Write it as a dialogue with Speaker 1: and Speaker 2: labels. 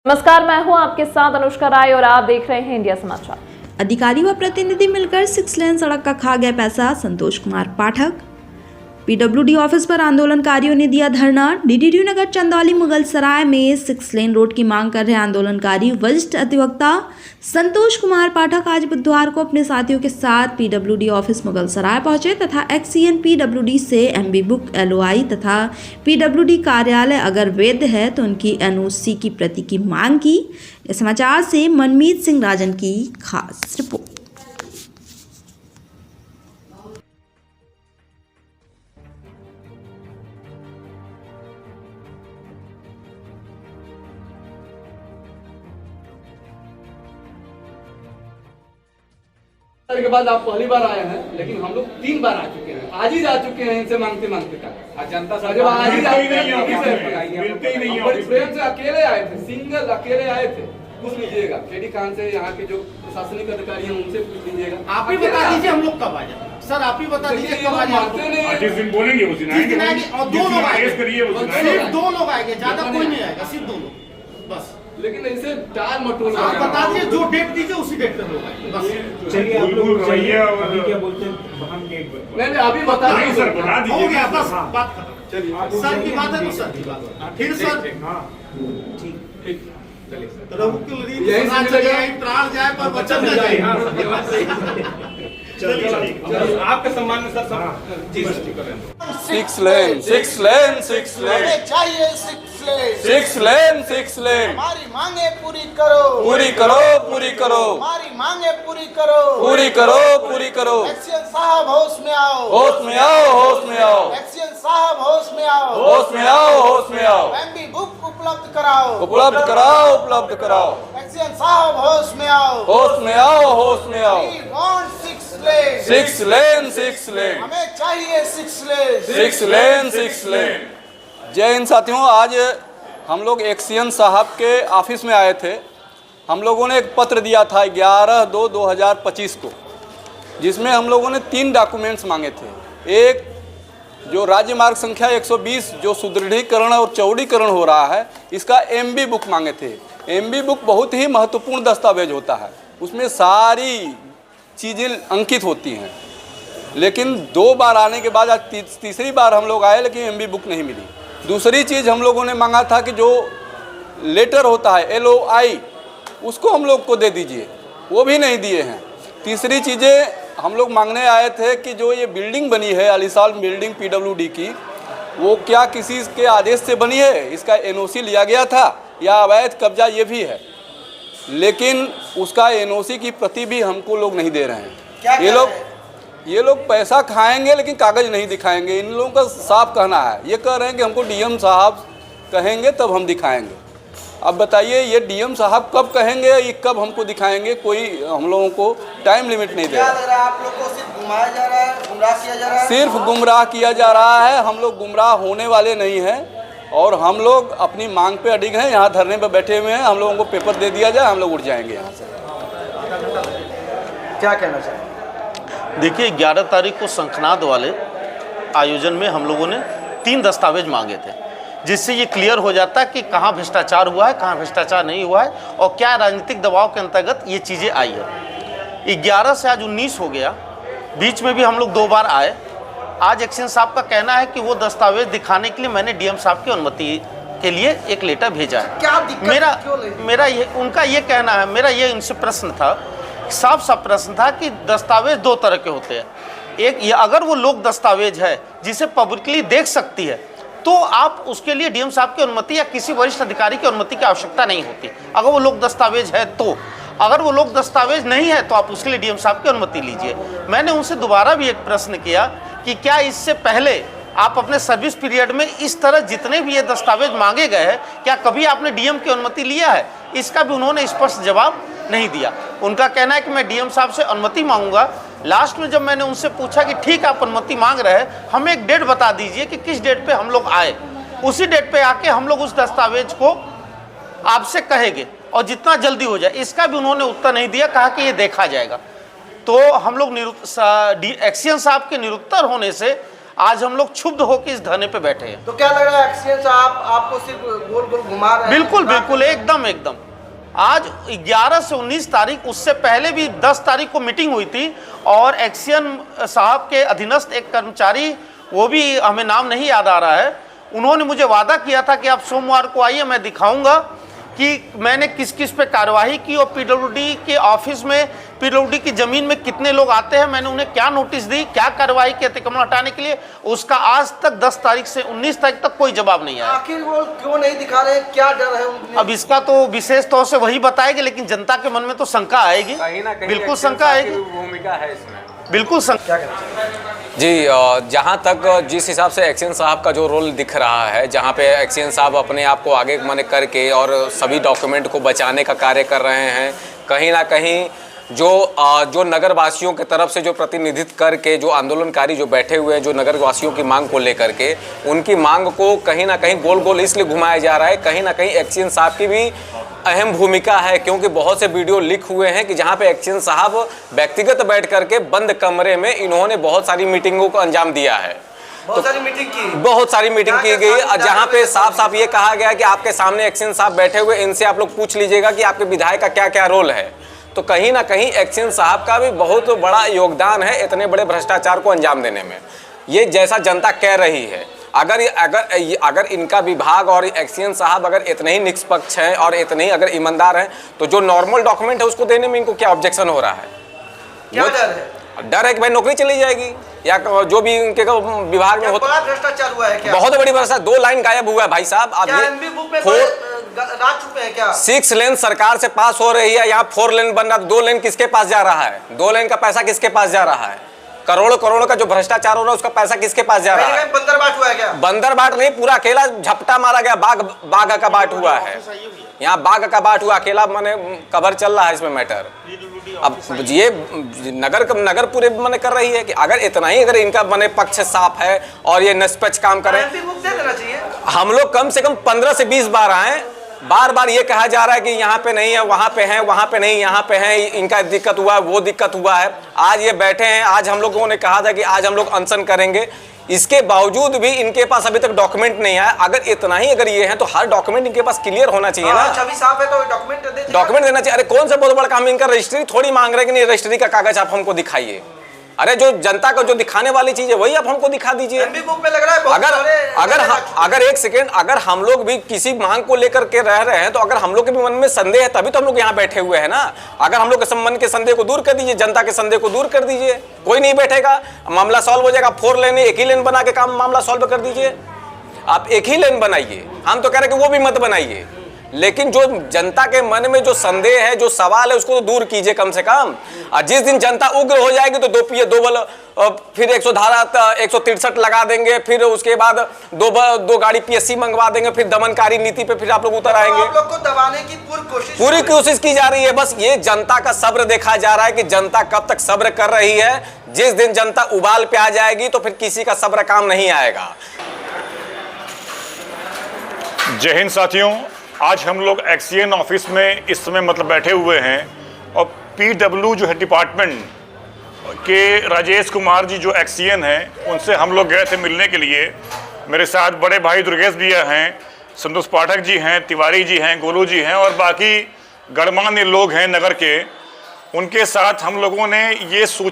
Speaker 1: नमस्कार, मैं हूं आपके साथ अनुष्का राय और आप देख रहे हैं इंडिया समाचार।
Speaker 2: अधिकारी व प्रतिनिधि मिलकर 6 लेन सड़क का खा गया पैसा, संतोष कुमार पाठक। पीडब्ल्यूडी ऑफिस पर आंदोलनकारियों ने दिया धरना। डीडीयू नगर चंदौली मुगलसराय में 6 लेन रोड की मांग कर रहे आंदोलनकारी वरिष्ठ अधिवक्ता संतोष कुमार पाठक आज बुधवार को अपने साथियों के साथ पीडब्ल्यूडी ऑफिस मुगलसराय पहुंचे तथा एक्सीएन पीडब्ल्यूडी से एमबी बुक एलओआई तथा पीडब्ल्यूडी कार्यालय अगर वैध है तो उनकी एनओसी की प्रति की मांग की। इस समाचार से मनमीत सिंह राजन की खास रिपोर्ट।
Speaker 3: के बाद आप पहली बार आए हैं, लेकिन हम लोग 3 बार आ चुके हैं। आज ही जा चुके हैं इनसे मांगते मांगते तक। जनता जब आज ही जाते हैं, प्रेम से अकेले आए थे, सिंगल अकेले आए थे। पूछ लीजिएगा केडी खान से, यहाँ के जो प्रशासनिक अधिकारी हैं उनसे पूछ लीजिएगा।
Speaker 4: आप ही बता दीजिए हम लोग कब आ जाए। सर आप ही बता दीजिए कब आ जाए।
Speaker 5: जिस दिन बोलेंगे उस दिन आएंगे।
Speaker 4: और 2 लोग आएंगे, सिर्फ 2 लोग आएंगे, ज्यादा कोई नहीं आएगा, सिर्फ 2 लोग बस।
Speaker 3: लेकिन ऐसे टाल मटोल
Speaker 4: आप बता दीजिए, जो डेट दीजिए उसी डेट पे लोग आएंगे बस।
Speaker 5: चलिए आप लोग रवैया और
Speaker 6: क्या बोलते हैं
Speaker 3: नहीं अभी बता
Speaker 5: नहीं सर, बता
Speaker 4: हो
Speaker 5: दीजिए
Speaker 4: गया बस, बात खत्म।
Speaker 3: चलिए
Speaker 4: सर की बात है तो सर की बात। फिर सर
Speaker 3: ठीक चलिए
Speaker 4: यही जाए, प्राण जाए पर वचन न जाए।
Speaker 6: आपके सम्मान में सर सब जी करें।
Speaker 3: 6 लेन 6 लेन 6 लेन
Speaker 4: चाहिए 6 लेन
Speaker 3: 6 लेन 6 लेन।
Speaker 4: हमारी मांगे पूरी करो,
Speaker 3: पूरी करो, पूरी करो,
Speaker 4: हमारी मांगे पूरी करो,
Speaker 3: पूरी करो, पूरी करो।
Speaker 4: एक्सीएन साहब होश में आओ,
Speaker 3: होश में आओ, होश में आओ,
Speaker 4: एक्सीएन साहब होश में आओ,
Speaker 3: होश में आओ, होश में आओ।
Speaker 4: एमबी बुक उपलब्ध कराओ,
Speaker 3: उपलब्ध कराओ, उपलब्ध कराओ।
Speaker 4: एक्सीएन साहब होश में आओ,
Speaker 3: होश में आओ, होश में आओ।
Speaker 4: We want 6 लेन
Speaker 3: 6 लेन 6 लेन
Speaker 4: हमें चाहिए 6 लेन
Speaker 3: 6 लेन 6 लेन। जय हिंद साथियों, आज हम लोग एक्सीएन साहब के ऑफिस में आए थे। हम लोगों ने एक पत्र दिया था 11/2/2025 को, जिसमें हम लोगों ने 3 डॉक्यूमेंट्स मांगे थे। एक जो राज्य मार्ग संख्या 120 जो सुदृढ़ीकरण और चौड़ीकरण हो रहा है, इसका एमबी बुक मांगे थे। एमबी बुक बहुत ही महत्वपूर्ण दस्तावेज होता है, उसमें सारी चीज़ें अंकित होती हैं। लेकिन 2 बार आने के बाद आज तीसरी बार हम लोग आए, लेकिन एमबी बुक नहीं मिली। दूसरी चीज़ हम लोगों ने मांगा था कि जो लेटर होता है एलओआई, उसको हम लोग को दे दीजिए, वो भी नहीं दिए हैं। तीसरी चीज़ें हम लोग मांगने आए थे कि जो ये बिल्डिंग बनी है आलीशान बिल्डिंग पीडब्ल्यूडी की, वो क्या किसी के आदेश से बनी है, इसका एनओसी लिया गया था या अवैध कब्जा, ये भी है। लेकिन उसका एनओसी की प्रति भी हमको लोग नहीं दे रहे हैं। ये लोग पैसा खाएंगे लेकिन कागज़ नहीं दिखाएंगे। इन लोगों का साफ कहना है, ये कह रहे हैं कि हमको डीएम साहब कहेंगे तब हम दिखाएंगे। अब बताइए ये डीएम साहब कब कहेंगे, ये कब हमको दिखाएंगे? कोई हम लोगों को टाइम लिमिट नहीं दे रहा है।
Speaker 4: आप लोग को सिर्फ घुमाया जा रहा है, गुमराह किया जा रहा है।
Speaker 3: सिर्फ गुमराह किया जा रहा है। हम लोग गुमराह होने वाले नहीं हैं और हम लोग अपनी मांग पे अडिग हैं। यहाँ धरने पे बैठे हुए हैं, हम लोगों को पेपर दे दिया जाए, हम लोग उठ जाएंगे यहाँ से।
Speaker 4: क्या कहना चाहिए?
Speaker 7: देखिए 11 तारीख को शंखनाद वाले आयोजन में हम लोगों ने 3 दस्तावेज मांगे थे, जिससे ये क्लियर हो जाता है कि कहाँ भ्रष्टाचार हुआ है, कहाँ भ्रष्टाचार नहीं हुआ है और क्या राजनीतिक दबाव के अंतर्गत ये चीज़ें आई है। 11 से आज 19 हो गया, बीच में भी हम लोग 2 बार आए। आज एक्सीएन साहब का कहना है कि वो दस्तावेज दिखाने के लिए मैंने डीएम साहब की अनुमति के लिए एक लेटर भेजा है।
Speaker 4: क्या दिक्कत
Speaker 7: मेरा ये उनका ये कहना है, मेरा ये इनसे प्रश्न था, साफ प्रश्न था कि दस्तावेज 2 तरह के होते हैं। एक ये अगर वो लोक दस्तावेज है जिसे पब्लिकली देख सकती है तो आप उसके लिए डीएम साहब की अनुमति या किसी वरिष्ठ अधिकारी की अनुमति की आवश्यकता नहीं होती, अगर वो लोक दस्तावेज है तो। अगर वो लोक दस्तावेज नहीं है तो आप उसके लिए डीएम साहब की अनुमति लीजिए। मैंने उनसे दोबारा भी एक प्रश्न किया कि क्या इससे पहले आप अपने सर्विस पीरियड में इस तरह जितने भी ये दस्तावेज मांगे गए हैं, क्या कभी आपने डीएम की अनुमति लिया है? इसका भी उन्होंने स्पष्ट जवाब नहीं दिया। उनका कहना है कि मैं डीएम साहब से अनुमति मांगूंगा। लास्ट में जब मैंने उनसे पूछा कि ठीक आप अनुमति मांग रहे हैं, हमें एक डेट बता दीजिए कि किस डेट पे हम लोग आए, उसी डेट पे आके हम लोग उस दस्तावेज को आपसे कहेंगे और जितना जल्दी हो जाए। इसका भी उन्होंने उत्तर नहीं दिया, कहा कि ये देखा जाएगा। तो हम लोग एक्सीएन साहब के निरुत्तर होने से आज हम लोग क्षुब्ध होकर इस धरने पे बैठे हैं।
Speaker 8: तो क्या लग रहा है एक्सीएन साहब आपको सिर्फ गोल गोल घुमा रहे हैं?
Speaker 7: बिल्कुल बिल्कुल, एकदम एकदम। आज 11 से 19 तारीख, उससे पहले भी 10 तारीख को मीटिंग हुई थी और एक्सीएन साहब के अधीनस्थ एक कर्मचारी, वो भी हमें नाम नहीं याद आ रहा है, उन्होंने मुझे वादा किया था कि आप सोमवार को आइए, मैं दिखाऊंगा कि मैंने किस किस पे कार्यवाही की और पीडब्ल्यूडी के ऑफिस में, पीडब्ल्यूडी की ज़मीन में कितने लोग आते हैं, मैंने उन्हें क्या नोटिस दी, क्या कार्रवाई की अतिक्रमण हटाने के लिए। उसका आज तक 10 तारीख से 19 तारीख तक कोई जवाब नहीं आया।
Speaker 8: आखिर वो क्यों नहीं दिखा रहे हैं, क्या डर है उन्हें?
Speaker 7: अब इसका तो विशेष तौर से वही बताएंगे, लेकिन जनता के मन में तो शंका आएगी, बिल्कुल शंका आएगी,
Speaker 6: भूमिका है इसमें,
Speaker 7: बिल्कुल शंका।
Speaker 9: जी, जहाँ तक जिस हिसाब से एक्सीएन साहब का जो रोल दिख रहा है, जहाँ पे एक्सीएन साहब अपने आप को आगे माने करके और सभी डॉक्यूमेंट को बचाने का कार्य कर रहे हैं, कहीं ना कहीं जो नगरवासियों की तरफ से जो प्रतिनिधित्व करके जो आंदोलनकारी जो बैठे हुए हैं, जो नगरवासियों की मांग को लेकर के, उनकी मांग को कहीं ना कहीं गोल गोल इसलिए घुमाया जा रहा है। कहीं ना कहीं एक्सीएन साहब की भी अहम भूमिका है, क्योंकि बहुत से वीडियो लीक हुए हैं कि जहां पे एक्सीएन साहब व्यक्तिगत बैठ करके बंद कमरे में इन्होंने बहुत सारी मीटिंगों को अंजाम दिया है।
Speaker 8: बहुत सारी मीटिंग की,
Speaker 9: बहुत सारी मीटिंग की गई, जहां पे साफ साफ ये कहा गया कि आपके सामने एक्सीएन साहब बैठे हुए, इनसे आप लोग पूछ लीजिएगा कि आपके विधायक का क्या क्या रोल है। तो कहीं ना कहीं एक्सीएन साहब का भी बहुत बड़ा योगदान है इतने बड़े भ्रष्टाचार को अंजाम देने में, ये जैसा जनता कह रही है। अगर इनका विभाग और एक्सीएन साहब अगर इतने ही निष्पक्ष हैं और इतने ही अगर ईमानदार हैं, तो जो नॉर्मल डॉक्यूमेंट है उसको देने में इनको क्या ऑब्जेक्शन हो रहा है?
Speaker 8: क्या डर है?
Speaker 9: डर है कि भाई नौकरी चली जाएगी या जो भी उनके विभाग में होता।
Speaker 8: बड़ा भ्रष्टाचार हुआ है क्या?
Speaker 9: बहुत बड़ी भ्रष्टाचार, 2 लाइन गायब हुआ है भाई साहब। आप
Speaker 8: एमबी बुक में राज चुके हैं क्या?
Speaker 9: 6 लेन सरकार से पास हो रही है, यहाँ 4 लेन बन रहा है, 2 लेन किसके पास जा रहा है? 2 लेन का पैसा किसके पास जा रहा है? करोड़ों करोड़ों का जो भ्रष्टाचार हो रहा है उसका पैसा किसके पास जा रहा है?
Speaker 8: बंदर बाट हुआ है क्या?
Speaker 9: बंदर बाट नहीं, पूरा अकेला झपटा मारा गया, बाघ का बाट हुआ है। यहाँ बाघ का बाट हुआ, अकेला माने कवर चल रहा है इसमें मैटर। अब ये नगर पूरे मने कर रही है कि अगर इतना ही अगर इनका मने पक्ष साफ है और ये निष्पक्ष काम करें, हम लोग कम से कम 15 से 20 बार आए, बार बार ये कहा जा रहा है कि यहाँ पे नहीं है, वहाँ पे है, वहाँ पे नहीं, यहाँ पे है, इनका दिक्कत हुआ है, वो दिक्कत हुआ है। आज ये बैठे हैं, आज हम लोगों ने कहा था कि आज हम लोग अनशन करेंगे, इसके बावजूद भी इनके पास अभी तक डॉक्यूमेंट नहीं आया। अगर इतना ही अगर ये है तो हर डॉक्यूमेंट इनके पास क्लियर होना चाहिए ना।
Speaker 8: छवि साफ है तो
Speaker 9: डॉक्यूमेंट देना चाहिए। अरे कौन सा बहुत बड़ा काम, इनका रजिस्ट्री थोड़ी मांग रहे हैं कि नहीं रजिस्ट्री का कागज आप हमको दिखाइए। अरे जो जनता को जो दिखाने वाली चीज है वही आप हमको दिखा दीजिए। अगर एक सेकेंड, अगर हम लोग भी किसी मांग को लेकर के रह रहे हैं तो अगर हम लोग के भी मन में संदेह है तभी तो हम लोग यहाँ बैठे हुए हैं ना। अगर हम लोग के मन के संदेह को दूर कर दीजिए, जनता के संदेह को दूर कर दीजिए, कोई नहीं बैठेगा, मामला सॉल्व हो जाएगा। 4 लेन एक ही लेन बना के काम मामला सॉल्व कर दीजिए। आप एक ही लेन बनाइए, हम तो कह रहे हैं कि वो भी मत बनाइए, लेकिन जो जनता के मन में जो संदेह है, जो सवाल है, उसको तो दूर कीजिए कम से कम। और जिस दिन जनता उग्र हो जाएगी तो फिर 163 लगा देंगे, फिर उसके बाद दो गाड़ी पीएससी मंगवा देंगे, फिर दमनकारी नीति पे फिर आप लोग उतर आएंगे।
Speaker 8: आप लोग को दबाने की
Speaker 9: पूरी कोशिश की जा रही है। बस ये जनता का सब्र देखा जा रहा है कि जनता कब तक सब्र कर रही है। जिस दिन जनता उबाल पे आ जाएगी तो फिर किसी का सब्र काम नहीं आएगा।
Speaker 5: जय हिंद साथियों, आज हम लोग एक्सीएन ऑफिस में इस समय मतलब बैठे हुए हैं और पीडब्ल्यू जो है डिपार्टमेंट के राजेश कुमार जी जो एक्सीएन हैं उनसे हम लोग गए थे मिलने के लिए। मेरे साथ बड़े भाई दुर्गेश भैया हैं, संतोष पाठक जी हैं, तिवारी जी हैं, गोलू जी हैं और बाकी गणमान्य लोग हैं नगर के। उनके साथ हम लोगों ने ये